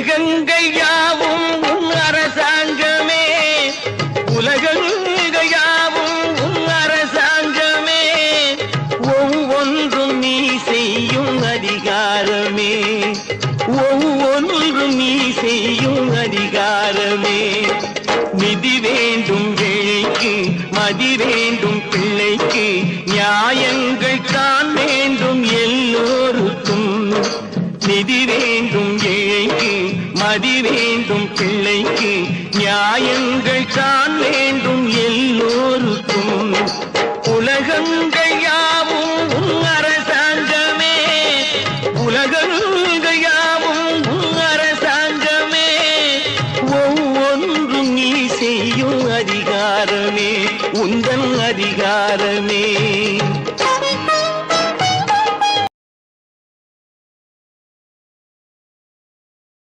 உலகங்கள் யாவும் உன் அரசாங்கமே, உலகங்கள் யாவும் உன் அரசாங்கமே, ஒவ்வொன்றும் நீ செய்யும் அதிகாரமே, ஒவ்வொன்றும் நீ செய்யும் அதிகாரமே. நிதி வேண்டும் ஏழைக்கு, மதி வேண்டும் பிள்ளைக்கு, நியாயங்கள் தான் வேண்டும் எல்லோருக்கும். நிதி வேண்டும் ஏழைக்கு, மதி வேண்டும் பிள்ளைக்கு, நியாயங்கள் தான் வேண்டும் எல்லோருக்கும். உலகங்கள் யாவும் உன் அரசாங்கமே, உலகங்கள் யாவும் உன் அரசாங்கமே, ஒவ்வொன்றும் நீ செய்யும் அதிகாரமே, உந்தன் அதிகாரமே.